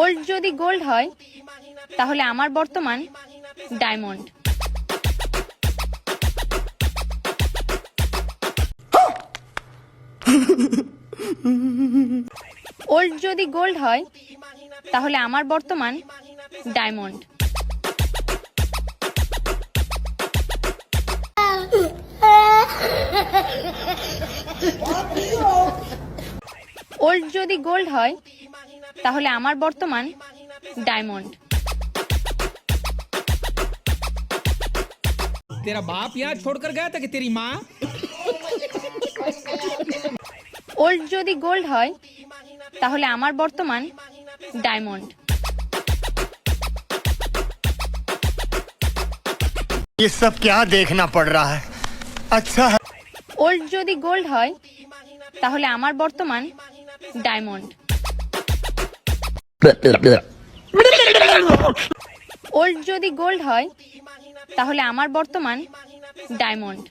Old যদি gold হয় তাহলে আমার বর্তমান ডায়মন্ড। ওল্ড যদি গোল্ড হয় তাহলে আমার বর্তমান ডায়মন্ড। ওল্ড যদি গোল্ড হয় তাহলে আমার বর্তমান ডায়মন্ড। तेरा बाप यहाँ छोड़कर गया था कि तेरी माँ? ওল্ড যদি গোল্ড হয় তাহলে আমার বর্তমান ডায়মন্ড। ये सब क्या देखना पड़ रहा है? अच्छा है। ওল্ড যদি গোল্ড হয় তাহলে আমার বর্তমান ডায়মন্ড। ওল্ড যদি গোল্ড হয় তাহলে আমার বর্তমান ডায়মন্ড।